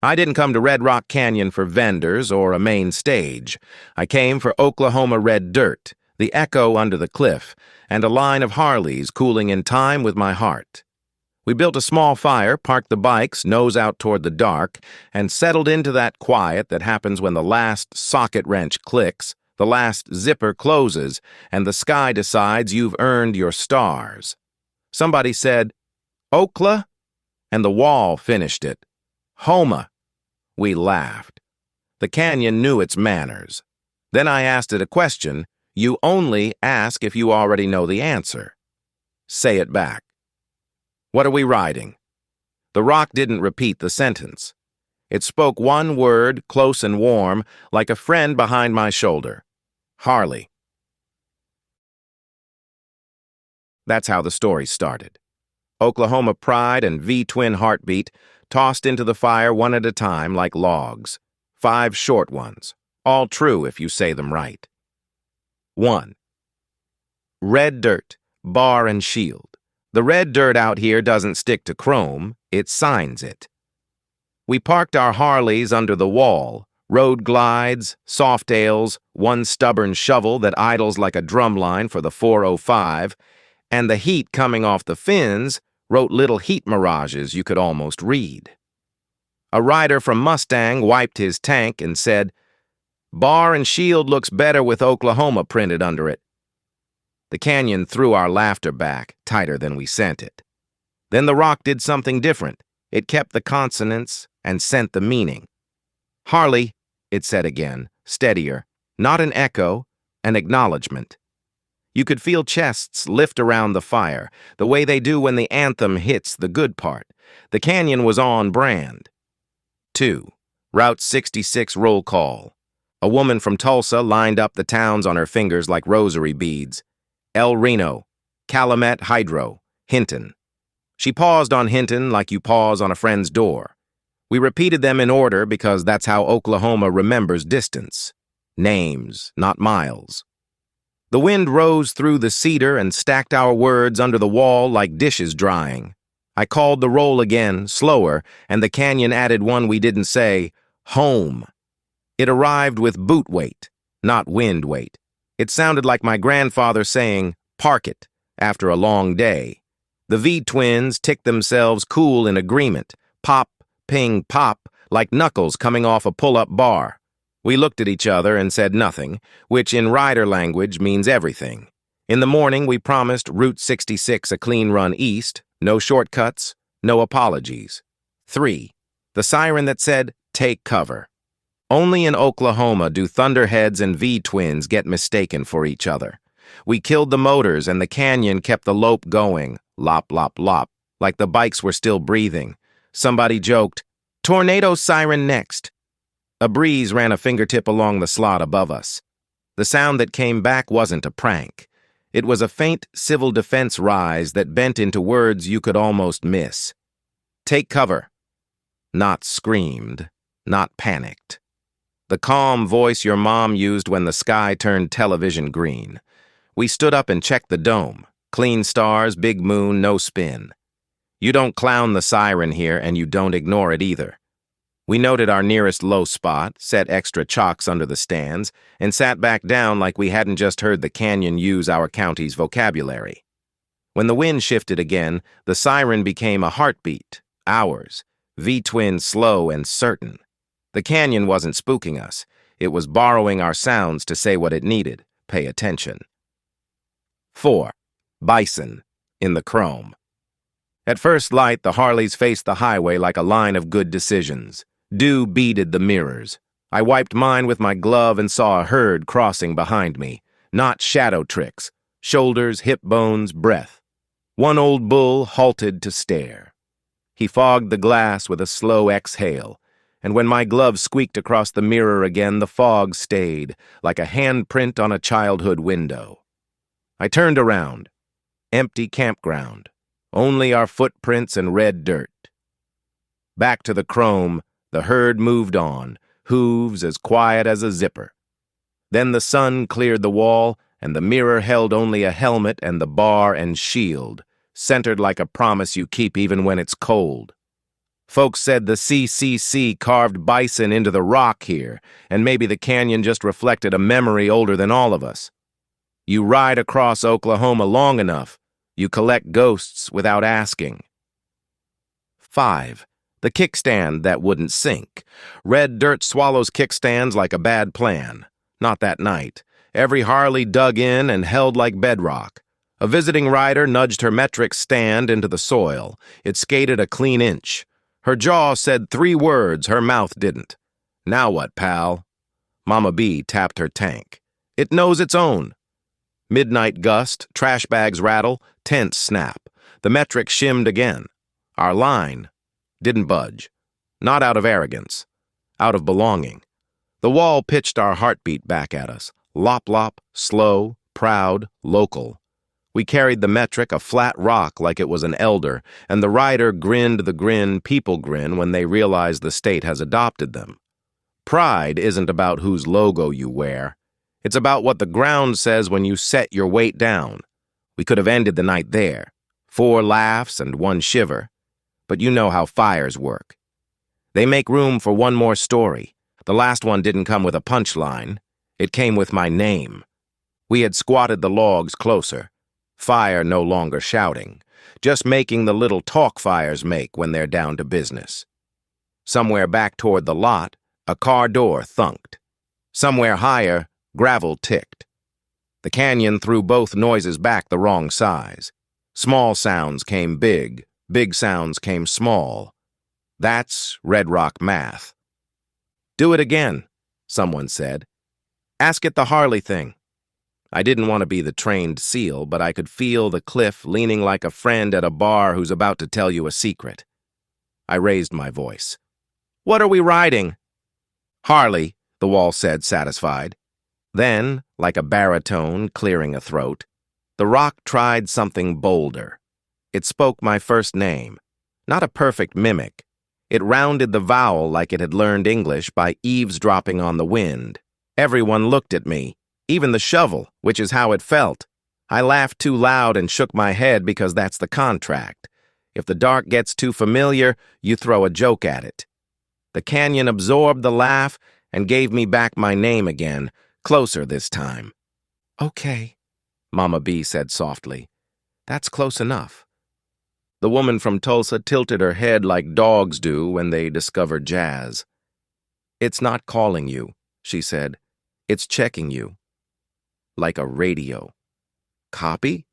I didn't come to Red Rock Canyon for vendors or a main stage. I came for Oklahoma red dirt, the echo under the cliff, and a line of Harleys cooling in time with my heart. We built a small fire, parked the bikes, nose out toward the dark, and settled into that quiet that happens when the last socket wrench clicks, the last zipper closes, and the sky decides you've earned your stars. Somebody said, "Okla?" and the wall finished it. "Homa." We laughed. The canyon knew its manners. Then I asked it a question. You only ask if you already know the answer. Say it back. "What are we riding?" The rock didn't repeat the sentence. It spoke one word, close and warm, like a friend behind my shoulder. Harley. That's how the story started. Oklahoma pride and V-twin heartbeat tossed into the fire one at a time like logs. 5 short ones, all true if you say them right. 1. Red dirt, bar and shield. The red dirt out here doesn't stick to chrome, it signs it. We parked our Harleys under the wall, road glides, soft ales, one stubborn shovel that idles like a drumline for the 405, and the heat coming off the fins wrote little heat mirages you could almost read. A rider from Mustang wiped his tank and said, "Bar and shield looks better with Oklahoma printed under it." The canyon threw our laughter back, tighter than we sent it. Then the rock did something different. It kept the consonants and sent the meaning. "Harley," it said again, steadier, not an echo, an acknowledgement. You could feel chests lift around the fire, the way they do when the anthem hits the good part. The canyon was on brand. 2. Route 66 roll call. A woman from Tulsa lined up the towns on her fingers like rosary beads. El Reno, Calumet Hydro, Hinton. She paused on Hinton like you pause on a friend's door. We repeated them in order because that's how Oklahoma remembers distance. Names, not miles. The wind rose through the cedar and stacked our words under the wall like dishes drying. I called the roll again, slower, and the canyon added one we didn't say, home. It arrived with boot weight, not wind weight. It sounded like my grandfather saying, "Park it," after a long day. The V-twins ticked themselves cool in agreement, pop, ping, pop, like knuckles coming off a pull-up bar. We looked at each other and said nothing, which in rider language means everything. In the morning, we promised Route 66 a clean run east, no shortcuts, no apologies. 3. The siren that said, "Take cover." Only in Oklahoma do thunderheads and V-twins get mistaken for each other. We killed the motors and the canyon kept the lope going, lop, lop, lop, like the bikes were still breathing. Somebody joked, "Tornado siren next." A breeze ran a fingertip along the slot above us. The sound that came back wasn't a prank. It was a faint civil defense rise that bent into words you could almost miss. Take cover. Not screamed, not panicked. The calm voice your mom used when the sky turned television green. We stood up and checked the dome. Clean stars, big moon, no spin. You don't clown the siren here, and you don't ignore it either. We noted our nearest low spot, set extra chocks under the stands, and sat back down like we hadn't just heard the canyon use our county's vocabulary. When the wind shifted again, the siren became a heartbeat, ours, V-twin slow and certain. The canyon wasn't spooking us. It was borrowing our sounds to say what it needed. Pay attention. 4. Bison, in the chrome. At first light, the Harleys faced the highway like a line of good decisions. Dew beaded the mirrors. I wiped mine with my glove and saw a herd crossing behind me. Not shadow tricks. Shoulders, hip bones, breath. One old bull halted to stare. He fogged the glass with a slow exhale, and when my glove squeaked across the mirror again, the fog stayed, like a handprint on a childhood window. I turned around. Empty campground. Only our footprints and red dirt. Back to the chrome, the herd moved on, hooves as quiet as a zipper. Then the sun cleared the wall, and the mirror held only a helmet and the bar and shield, centered like a promise you keep even when it's cold. Folks said the CCC carved bison into the rock here, and maybe the canyon just reflected a memory older than all of us. You ride across Oklahoma long enough, you collect ghosts without asking. 5. The kickstand that wouldn't sink. Red dirt swallows kickstands like a bad plan. Not that night. Every Harley dug in and held like bedrock. A visiting rider nudged her metric stand into the soil. It skated a clean inch. Her jaw said 3 words, her mouth didn't. Now what, pal? Mama B tapped her tank. It knows its own. Midnight gust, trash bags rattle, tents snap. The metric shimmed again. Our line didn't budge. Not out of arrogance. Out of belonging. The wall pitched our heartbeat back at us. Lop-lop, slow, proud, local. We carried the metric, a flat rock like it was an elder, and the rider grinned the grin people grin when they realize the state has adopted them. Pride isn't about whose logo you wear. It's about what the ground says when you set your weight down. We could have ended the night there. 4 laughs and 1 shiver. But you know how fires work. They make room for one more story. The last one didn't come with a punchline. It came with my name. We had squatted the logs closer. Fire no longer shouting, just making the little talk fires make when they're down to business. Somewhere back toward the lot, a car door thunked. Somewhere higher, gravel ticked. The canyon threw both noises back the wrong size. Small sounds came big, big sounds came small. That's Red Rock math. Do it again, someone said. Ask it the Harley thing. I didn't want to be the trained seal, but I could feel the cliff leaning like a friend at a bar who's about to tell you a secret. I raised my voice. What are we riding? Harley, the wall said, satisfied. Then, like a baritone clearing a throat, the rock tried something bolder. It spoke my first name, not a perfect mimic. It rounded the vowel like it had learned English by eavesdropping on the wind. Everyone looked at me. Even the shovel, which is how it felt. I laughed too loud and shook my head because that's the contract. If the dark gets too familiar, you throw a joke at it. The canyon absorbed the laugh and gave me back my name again, closer this time. Okay, Mama B said softly. That's close enough. The woman from Tulsa tilted her head like dogs do when they discover jazz. It's not calling you, she said. It's checking you. Like a radio. Copy?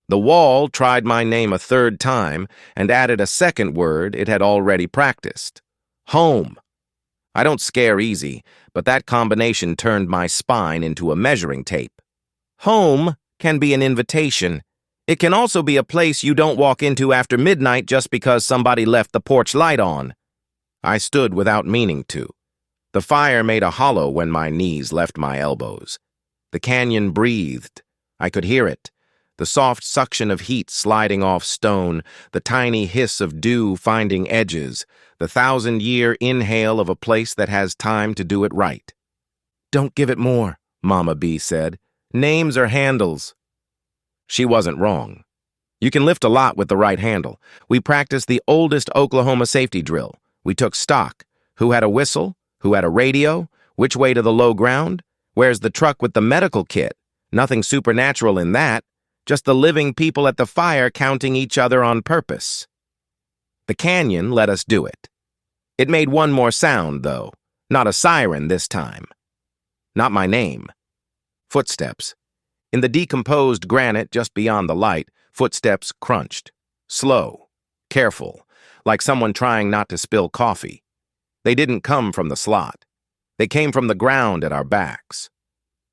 The wall tried my name a 3rd time and added a 2nd word it had already practiced. Home. I don't scare easy, but that combination turned my spine into a measuring tape. Home can be an invitation. It can also be a place you don't walk into after midnight just because somebody left the porch light on. I stood without meaning to. The fire made a hollow when my knees left my elbows. The canyon breathed. I could hear it. The soft suction of heat sliding off stone, the tiny hiss of dew finding edges, the 1,000-year inhale of a place that has time to do it right. Don't give it more, Mama B said. Names are handles. She wasn't wrong. You can lift a lot with the right handle. We practiced the oldest Oklahoma safety drill. We took stock. Who had a whistle? Who had a radio? Which way to the low ground? Where's the truck with the medical kit? Nothing supernatural in that. Just the living people at the fire counting each other on purpose. The canyon let us do it. It made one more sound, though. Not a siren this time. Not my name. Footsteps. In the decomposed granite just beyond the light, footsteps crunched. Slow. Careful. Like someone trying not to spill coffee. They didn't come from the slot. They came from the ground at our backs.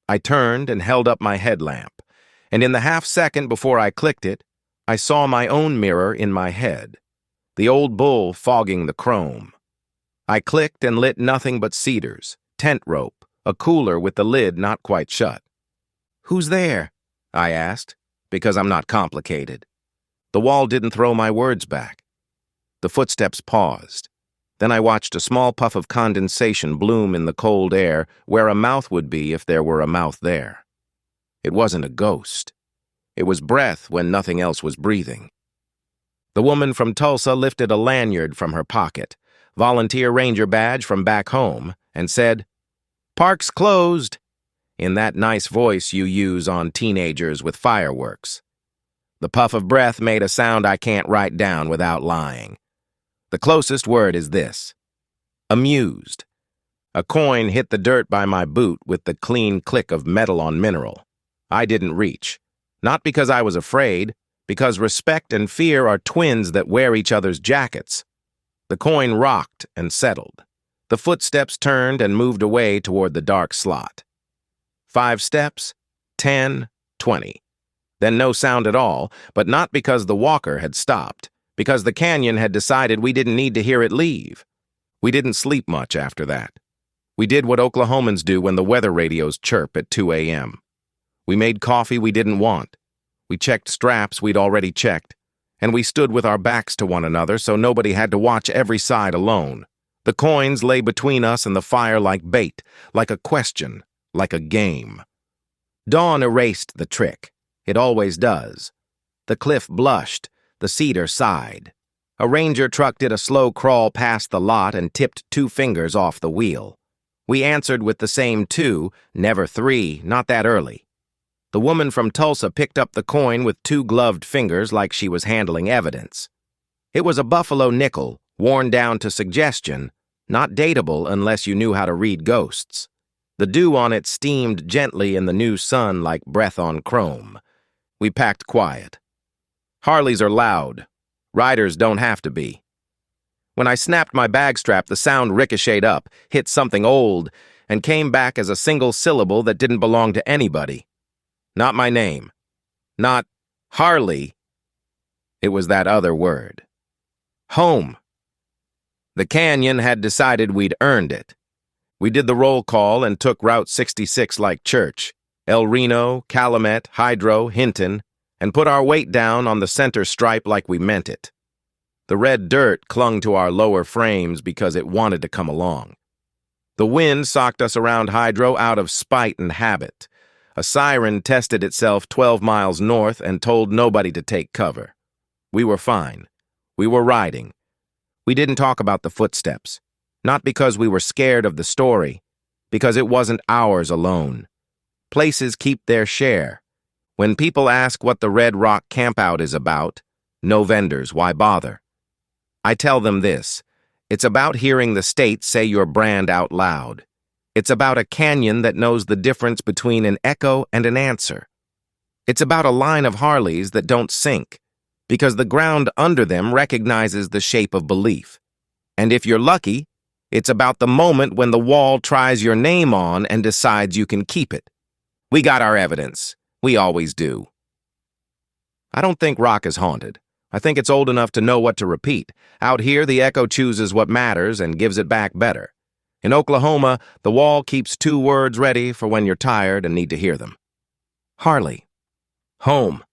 I turned and held up my headlamp, and in the half-second before I clicked it, I saw my own mirror in my head, the old bull fogging the chrome. I clicked and lit nothing but cedars, tent rope, a cooler with the lid not quite shut. Who's there? I asked, because I'm not complicated. The wall didn't throw my words back. The footsteps paused. Then I watched a small puff of condensation bloom in the cold air where a mouth would be if there were a mouth there. It wasn't a ghost. It was breath when nothing else was breathing. The woman from Tulsa lifted a lanyard from her pocket, volunteer ranger badge from back home, and said, "Park's closed," in that nice voice you use on teenagers with fireworks. The puff of breath made a sound I can't write down without lying. The closest word is this: amused. A coin hit the dirt by my boot with the clean click of metal on mineral. I didn't reach. Not because I was afraid, because respect and fear are twins that wear each other's jackets. The coin rocked and settled. The footsteps turned and moved away toward the dark slot. 5 steps, 10, 20. Then no sound at all, but not because the walker had stopped, because the canyon had decided we didn't need to hear it leave. We didn't sleep much after that. We did what Oklahomans do when the weather radios chirp at 2 a.m. We made coffee we didn't want. We checked straps we'd already checked, and we stood with our backs to one another so nobody had to watch every side alone. The coins lay between us and the fire like bait, like a question, like a game. Dawn erased the trick. It always does. The cliff blushed. The cedar sighed. A ranger truck did a slow crawl past the lot and tipped 2 fingers off the wheel. We answered with the same 2, never 3, not that early. The woman from Tulsa picked up the coin with 2 gloved fingers like she was handling evidence. It was a buffalo nickel, worn down to suggestion, not dateable unless you knew how to read ghosts. The dew on it steamed gently in the new sun like breath on chrome. We packed quiet. Harleys are loud. Riders don't have to be. When I snapped my bag strap, the sound ricocheted up, hit something old, and came back as a single syllable that didn't belong to anybody. Not my name. Not Harley. It was that other word. Home. The canyon had decided we'd earned it. We did the roll call and took Route 66 like church. El Reno, Calumet, Hydro, Hinton, and put our weight down on the center stripe like we meant it. The red dirt clung to our lower frames because it wanted to come along. The wind socked us around Hydro out of spite and habit. A siren tested itself 12 miles north and told nobody to take cover. We were fine. We were riding. We didn't talk about the footsteps. Not because we were scared of the story, because it wasn't ours alone. Places keep their share. When people ask what the Red Rock campout is about, no vendors, why bother? I tell them this: it's about hearing the state say your brand out loud. It's about a canyon that knows the difference between an echo and an answer. It's about a line of Harleys that don't sink, because the ground under them recognizes the shape of belief. And if you're lucky, it's about the moment when the wall tries your name on and decides you can keep it. We got our evidence. We always do. I don't think rock is haunted. I think it's old enough to know what to repeat. Out here, the echo chooses what matters and gives it back better. In Oklahoma, the wall keeps 2 words ready for when you're tired and need to hear them. Harley. Home.